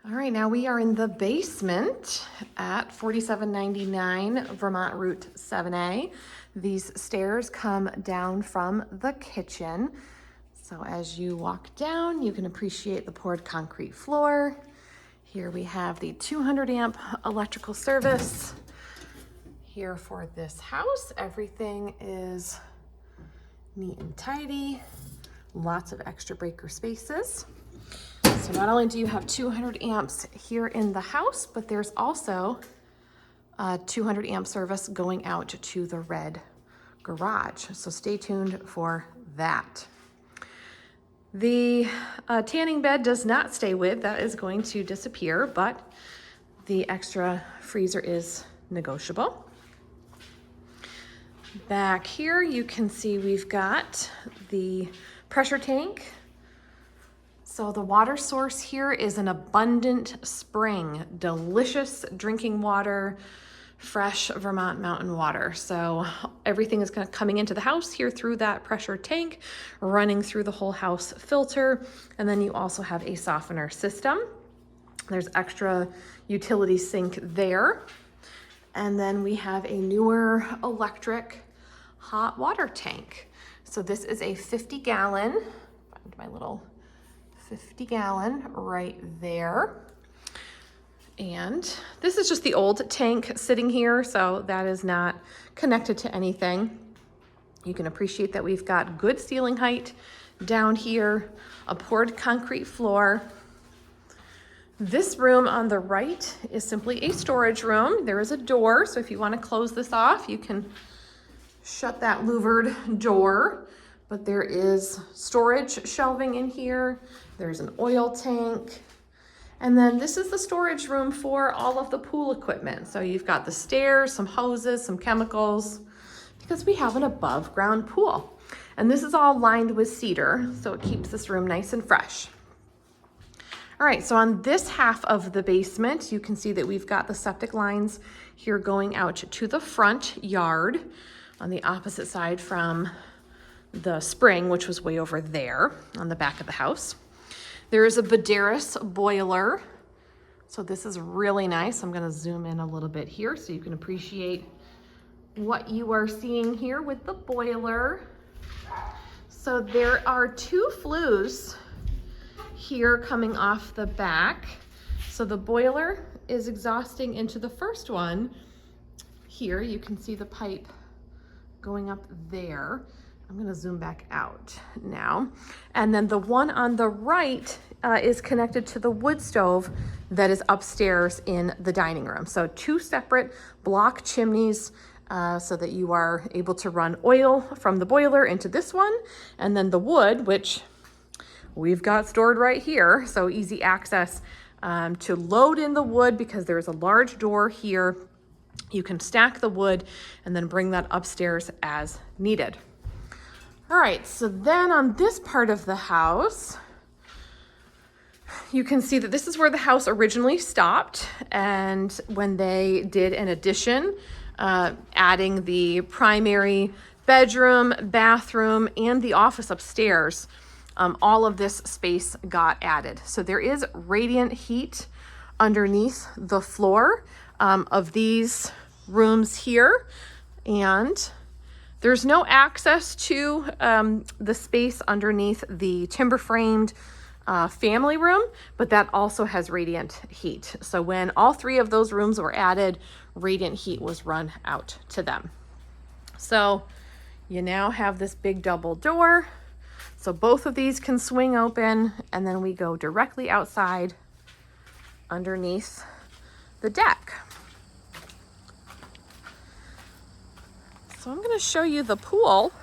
All right, now we are in the basement at 4799 Vermont Route 7A. These stairs come down from the kitchen. So as you walk down, you can appreciate the poured concrete floor. Here we have the 200 amp electrical service. Here for this house, everything is neat and tidy. Lots of extra breaker spaces. So not only do you have 200 amps here in the house, but there's also a 200 amp service going out to the red garage. So stay tuned for that. The tanning bed does not stay with, that is going to disappear, but the extra freezer is negotiable. Back here, you can see we've got the pressure tank. So the water source here is an abundant spring, delicious drinking water, fresh Vermont mountain water. So everything is kind of coming into the house here through that pressure tank, running through the whole house filter. And then you also have a softener system. There's extra utility sink there. And then we have a newer electric hot water tank. So this is a 50-gallon, find my little 50-gallon right there. And this is just the old tank sitting here, so that is not connected to anything. You can appreciate that we've got good ceiling height down here, a poured concrete floor. This room on the right is simply a storage room. There is a door, so if you want to close this off, you can shut that louvered door. But there is storage shelving in here. There's an oil tank. And then this is the storage room for all of the pool equipment. So you've got the stairs, some hoses, some chemicals, because we have an above ground pool. And this is all lined with cedar, so it keeps this room nice and fresh. All right, so on this half of the basement, you can see that we've got the septic lines here going out to the front yard on the opposite side from the spring, which was way over there on the back of the house. There is a Badaris boiler. So this is really nice. I'm gonna zoom in a little bit here so you can appreciate what you are seeing here with the boiler. So there are two flues here coming off the back. So the boiler is exhausting into the first one. Here you can see the pipe going up there. I'm gonna zoom back out now. And then the one on the right is connected to the wood stove that is upstairs in the dining room. So two separate block chimneys so that you are able to run oil from the boiler into this one. And then the wood, which we've got stored right here. So easy access to load in the wood because there's a large door here. You can stack the wood and then bring that upstairs as needed. All right, so then on this part of the house, you can see that this is where the house originally stopped. And when they did an addition, adding the primary bedroom, bathroom, and the office upstairs, all of this space got added. So there is radiant heat underneath the floor of these rooms here. And there's no access to the space underneath the timber framed family room, but that also has radiant heat. So when all three of those rooms were added, radiant heat was run out to them. So you now have this big double door. So both of these can swing open, and then we go directly outside underneath the deck. So I'm going to show you the pool.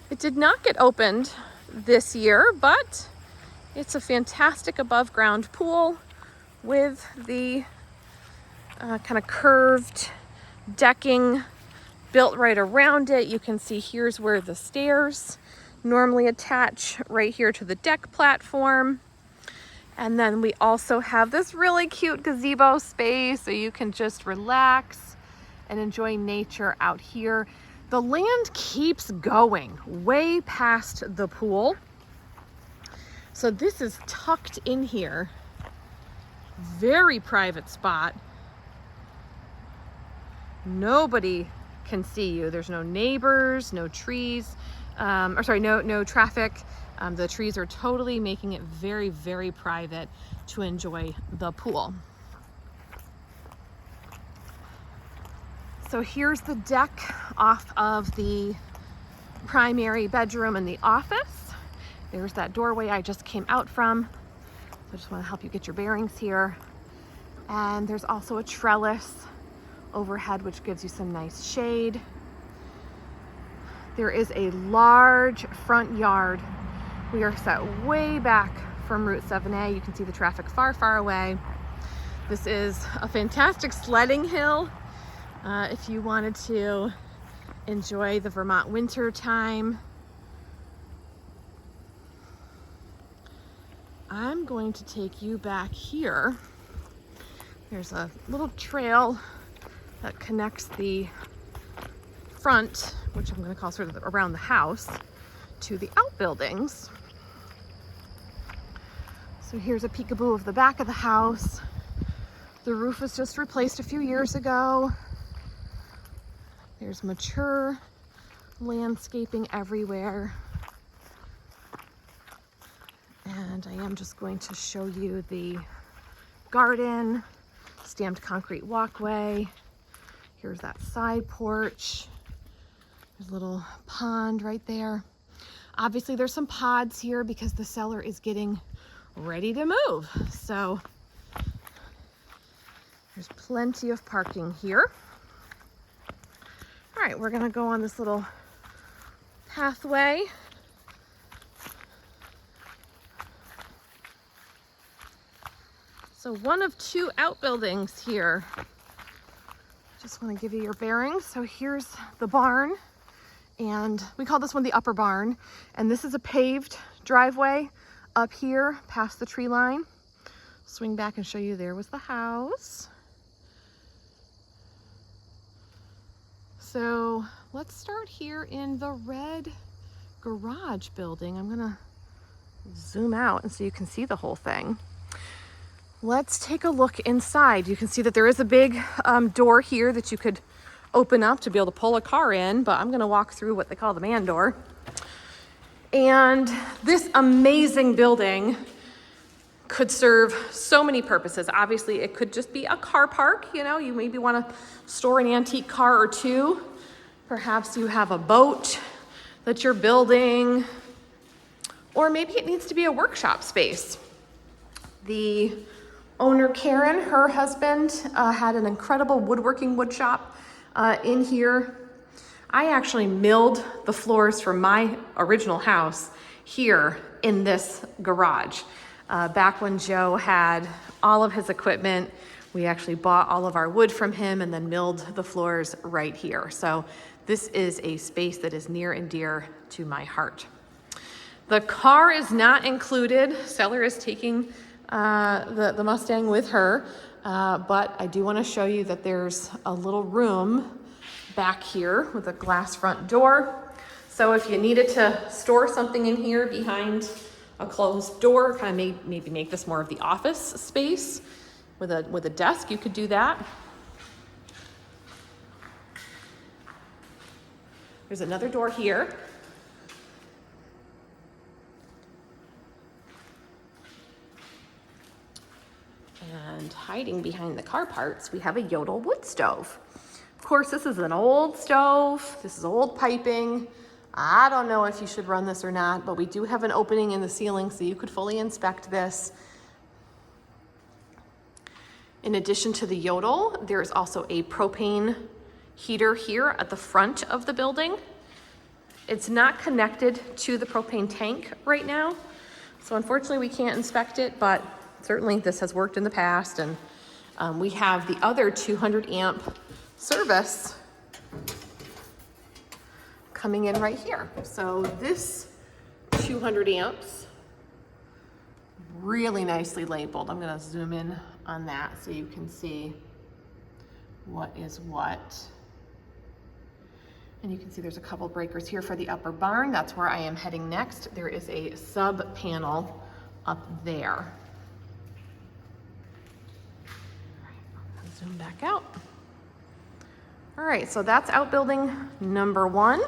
It did not get opened this year, but it's a fantastic above ground pool with the kind of curved decking built right around it. You can see here's where the stairs normally attach right here to the deck platform. And then we also have this really cute gazebo space so you can just relax and enjoy nature out here. The land keeps going way past the pool. So this is tucked in here very private spot. Nobody can see you. There's no neighbors, no trees, no traffic. The trees are totally making it very, very private to enjoy the pool. So here's the deck off of the primary bedroom and the office. There's that doorway I just came out from. So I just want to help you get your bearings here. And there's also a trellis overhead, which gives you some nice shade. There is a large front yard. We are set way back from Route 7A. You can see the traffic far, far away. This is a fantastic sledding hill. If you wanted to enjoy the Vermont winter time. I'm going to take you back here. There's a little trail that connects the front, which I'm going to call sort of around the house, to the outbuildings. So here's a peekaboo of the back of the house. The roof was just replaced a few years ago. There's mature landscaping everywhere. And I am just going to show you the garden, stamped concrete walkway. Here's that side porch. There's a little pond right there. Obviously there's some pods here because the seller is getting ready to move. So there's plenty of parking here. All right, we're gonna go on this little pathway. So one of two outbuildings here. Just want to give you your bearings. So here's the barn, and we call this one the upper barn. And this is a paved driveway up here past the tree line. Swing back and show you, there was the house. So let's start here in the red garage building. I'm gonna zoom out and so you can see the whole thing. Let's take a look inside. You can see that there is a big door here that you could open up to be able to pull a car in, but I'm gonna walk through what they call the man door. And this amazing building could serve so many purposes. Obviously, it could just be a car park. You know, you maybe want to store an antique car or two. Perhaps you have a boat that you're building, or maybe it needs to be a workshop space. The owner, Karen, her husband, had an incredible woodworking wood shop in here. I actually milled the floors from my original house here in this garage. Back when Joe had all of his equipment, we actually bought all of our wood from him and then milled the floors right here. So this is a space that is near and dear to my heart. The car is not included. Seller is taking the Mustang with her, but I do want to show you that there's a little room back here with a glass front door. So if you needed to store something in here behind a closed door, kind of maybe make this more of the office space with a desk, you could do that. There's another door here. And hiding behind the car parts, we have a Yodel wood stove. Of course, this is an old stove. This is old piping. I don't know if you should run this or not, but we do have an opening in the ceiling so you could fully inspect this. In addition to the Yodel, there is also a propane heater here at the front of the building. It's not connected to the propane tank right now, so unfortunately we can't inspect it, but certainly this has worked in the past. And we have the other 200 amp service coming in right here. So this 200 amps, really nicely labeled. I'm gonna zoom in on that so you can see what is what. And you can see there's a couple breakers here for the upper barn. That's where I am heading next. There is a sub panel up there. Zoom back out. All right, so that's outbuilding number 1.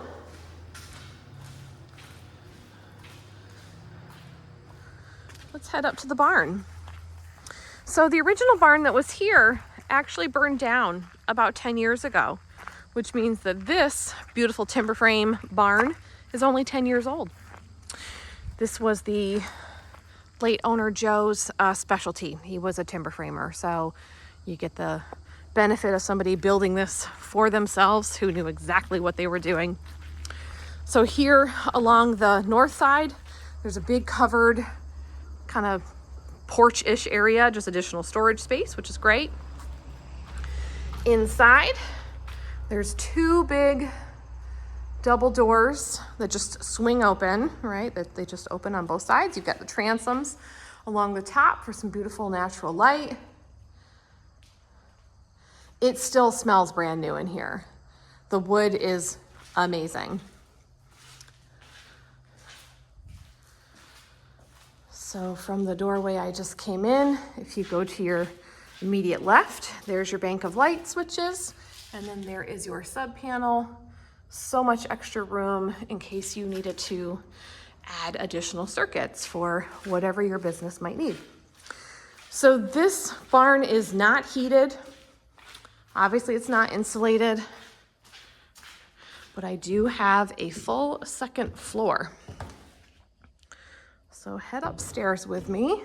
Let's head up to the barn. So the original barn that was here actually burned down about 10 years ago, which means that this beautiful timber frame barn is only 10 years old. This was the late owner Joe's specialty. He was a timber framer, so you get the benefit of somebody building this for themselves who knew exactly what they were doing. So here along the north side, there's a big covered kind of porch-ish area, just additional storage space, which is great. Inside, there's 2 big double doors that just swing open, right? That they just open on both sides. You've got the transoms along the top for some beautiful natural light. It still smells brand new in here. The wood is amazing. So from the doorway I just came in, if you go to your immediate left, there's your bank of light switches, and then there is your sub panel. So much extra room in case you needed to add additional circuits for whatever your business might need. So this barn is not heated. Obviously it's not insulated, but I do have a full second floor. So head upstairs with me.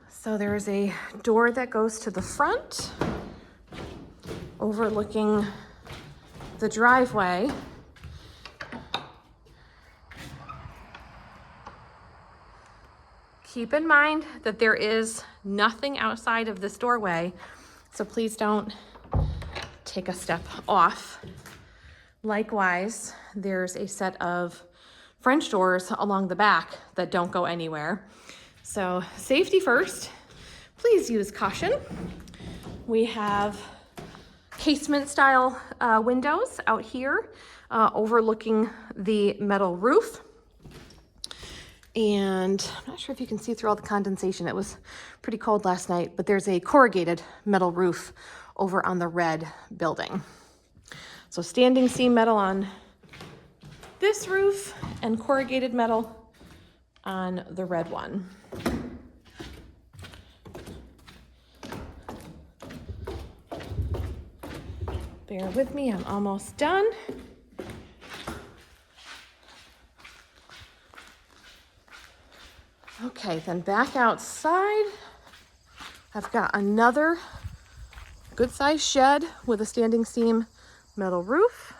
So there is a door that goes to the front, overlooking the driveway. Keep in mind that there is nothing outside of this doorway, so please don't take a step off. Likewise, there's a set of French doors along the back that don't go anywhere. So safety first, please use caution. We have casement style windows out here overlooking the metal roof. And I'm not sure if you can see through all the condensation. It was pretty cold last night, but there's a corrugated metal roof over on the red building. So standing seam metal on this roof and corrugated metal on the red one. Bear with me, I'm almost done. Okay, then back outside, I've got another good sized shed with a standing seam metal roof.